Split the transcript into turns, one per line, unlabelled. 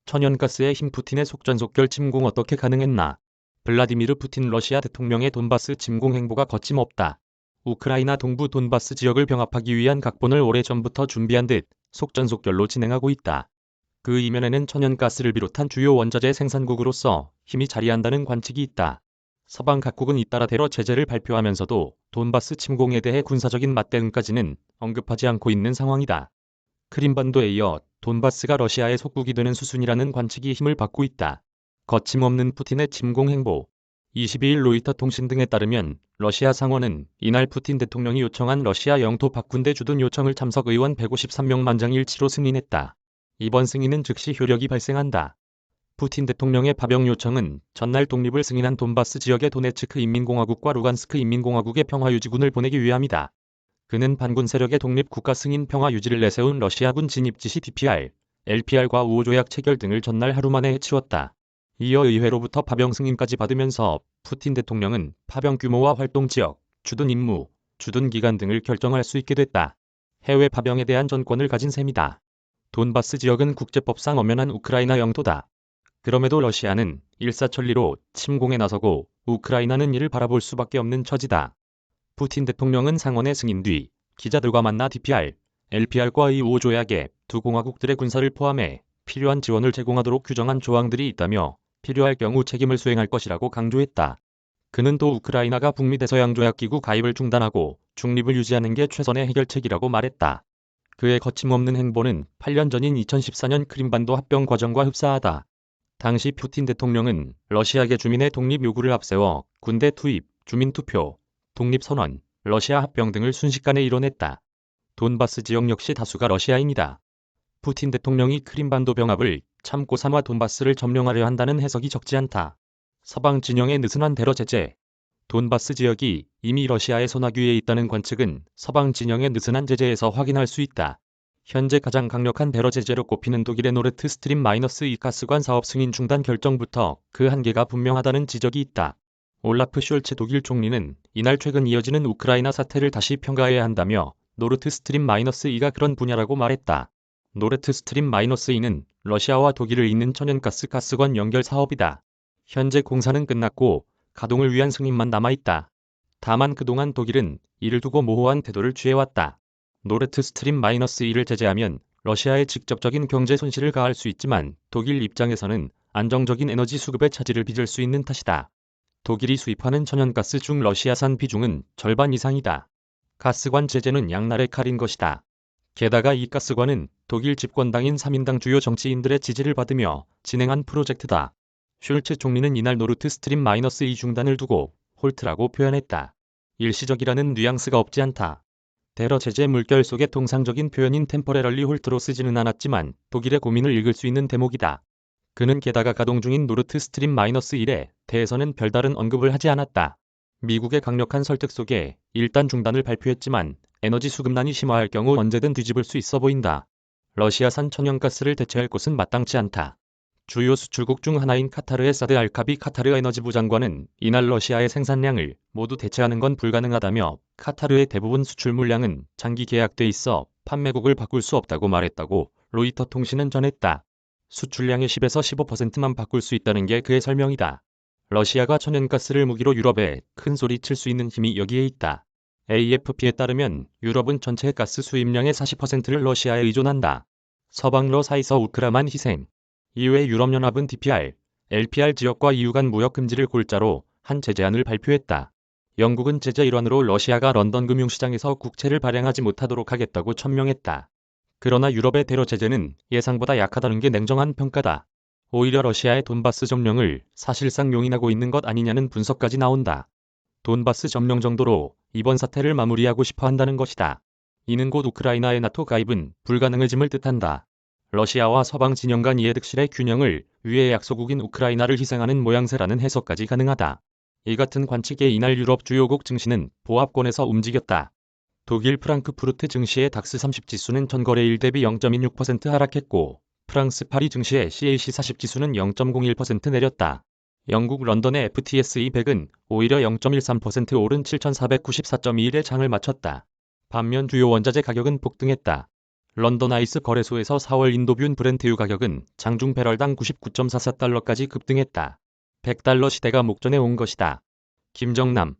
천연가스의 힘 푸틴의 속전속결 침공 어떻게 가능했나? 블라디미르 푸틴 러시아 대통령의 돈바스 침공 행보가 거침없다. 우크라이나 동부 돈바스 지역을 병합하기 위한 각본을 오래전부터 준비한 듯 속전속결로 진행하고 있다. 그 이면에는 천연가스를 비롯한 주요 원자재 생산국으로서 힘이 자리한다는 관측이 있다. 서방 각국은 잇따라 대러 제재를 발표하면서도 돈바스 침공에 대해 군사적인 맞대응까지는 언급하지 않고 있는 상황이다. 크림반도에 이어 돈바스가 러시아의 속국이 되는 수순이라는 관측이 힘을 받고 있다. 거침없는 푸틴의 침공 행보. 22일 로이터 통신 등에 따르면 러시아 상원은 이날 푸틴 대통령이 요청한 러시아 영토 박군대 주둔 요청을 참석 의원 153명 만장일치로 승인했다. 이번 승인은 즉시 효력이 발생한다. 푸틴 대통령의 파병 요청은 전날 독립을 승인한 돈바스 지역의 도네츠크 인민공화국과 루간스크 인민공화국의 평화유지군을 보내기 위함이다. 그는 반군 세력의 독립국가 승인 평화 유지를 내세운 러시아군 진입 지시 DPR, LPR과 우호 조약 체결 등을 전날 하루 만에 해치웠다. 이어 의회로부터 파병 승인까지 받으면서 푸틴 대통령은 파병 규모와 활동 지역, 주둔 임무, 주둔 기간 등을 결정할 수 있게 됐다. 해외 파병에 대한 전권을 가진 셈이다. 돈바스 지역은 국제법상 엄연한 우크라이나 영토다. 그럼에도 러시아는 일사천리로 침공에 나서고 우크라이나는 이를 바라볼 수밖에 없는 처지다. 푸틴 대통령은 상원의 승인 뒤 기자들과 만나 DPR, LPR과의 우호 조약에 두 공화국들의 군사를 포함해 필요한 지원을 제공하도록 규정한 조항들이 있다며 필요할 경우 책임을 수행할 것이라고 강조했다. 그는 또 우크라이나가 북미 대서양조약기구 가입을 중단하고 중립을 유지하는 게 최선의 해결책이라고 말했다. 그의 거침없는 행보는 8년 전인 2014년 크림반도 합병 과정과 흡사하다. 당시 푸틴 대통령은 러시아계 주민의 독립 요구를 앞세워 군대 투입, 주민투표, 독립선언, 러시아 합병 등을 순식간에 이뤄냈다. 돈바스 지역 역시 다수가 러시아인이다. 푸틴 대통령이 크림반도 병합을 참고 삼아 돈바스를 점령하려 한다는 해석이 적지 않다. 서방 진영의 느슨한 대러 제재. 돈바스 지역이 이미 러시아의 손아귀에 있다는 관측은 서방 진영의 느슨한 제재에서 확인할 수 있다. 현재 가장 강력한 대러 제재로 꼽히는 독일의 노르트 스트림 -2 가스관 사업 승인 중단 결정부터 그 한계가 분명하다는 지적이 있다. 올라프 숄츠 독일 총리는 이날 최근 이어지는 우크라이나 사태를 다시 평가해야 한다며 노르트 스트림 -2가 그런 분야라고 말했다. 노르트 스트림 -2는 러시아와 독일을 잇는 천연가스 가스관 연결 사업이다. 현재 공사는 끝났고 가동을 위한 승인만 남아있다. 다만 그동안 독일은 이를 두고 모호한 태도를 취해왔다. 노르트 스트림 -2를 제재하면 러시아에 직접적인 경제 손실을 가할 수 있지만 독일 입장에서는 안정적인 에너지 수급에 차질을 빚을 수 있는 탓이다. 독일이 수입하는 천연가스 중 러시아산 비중은 절반 이상이다. 가스관 제재는 양날의 칼인 것이다. 게다가 이 가스관은 독일 집권당인 3인당 주요 정치인들의 지지를 받으며 진행한 프로젝트다. 슐츠 총리는 이날 노르트 스트림 -2 중단을 두고 홀트라고 표현했다. 일시적이라는 뉘앙스가 없지 않다. 대러 제재 물결 속의 통상적인 표현인 템퍼레럴리 홀트로 쓰지는 않았지만 독일의 고민을 읽을 수 있는 대목이다. 그는 게다가 가동 중인 노르트 스트림 -1에 대해서는 별다른 언급을 하지 않았다. 미국의 강력한 설득 속에 일단 중단을 발표했지만 에너지 수급난이 심화할 경우 언제든 뒤집을 수 있어 보인다. 러시아산 천연가스를 대체할 곳은 마땅치 않다. 주요 수출국 중 하나인 카타르의 사드 알카비 카타르 에너지부 장관은 이날 러시아의 생산량을 모두 대체하는 건 불가능하다며 카타르의 대부분 수출 물량은 장기 계약돼 있어 판매국을 바꿀 수 없다고 말했다고 로이터 통신은 전했다. 수출량의 10에서 15%만 바꿀 수 있다는 게 그의 설명이다. 러시아가 천연가스를 무기로 유럽에 큰 소리 칠 수 있는 힘이 여기에 있다. AFP에 따르면 유럽은 전체 가스 수입량의 40%를 러시아에 의존한다. 서방러 사이서 우크라만 희생. 이외 유럽연합은 DPR, LPR 지역과 EU 간 무역 금지를 골자로 한 제재안을 발표했다. 영국은 제재 일환으로 러시아가 런던 금융시장에서 국채를 발행하지 못하도록 하겠다고 천명했다. 그러나 유럽의 대러 제재는 예상보다 약하다는 게 냉정한 평가다. 오히려 러시아의 돈바스 점령을 사실상 용인하고 있는 것 아니냐는 분석까지 나온다. 돈바스 점령 정도로 이번 사태를 마무리하고 싶어 한다는 것이다. 이는 곧 우크라이나의 나토 가입은 불가능해짐을 뜻한다. 러시아와 서방 진영 간 이해득실의 균형을 위해 약소국인 우크라이나를 희생하는 모양새라는 해석까지 가능하다. 이 같은 관측에 이날 유럽 주요국 증시는 보합권에서 움직였다. 독일 프랑크푸르트 증시의 닥스 30 지수는 전거래일 대비 0.26% 하락했고 프랑스 파리 증시의 CAC 40 지수는 0.01% 내렸다. 영국 런던의 FTSE 100은 오히려 0.13% 오른 7,494.21에 장을 마쳤다. 반면 주요 원자재 가격은 폭등했다. 런던 아이스 거래소에서 4월 인도뷴 브렌트유 가격은 장중 배럴당 99.44달러까지 급등했다. 100달러 시대가 목전에 온 것이다. 김정남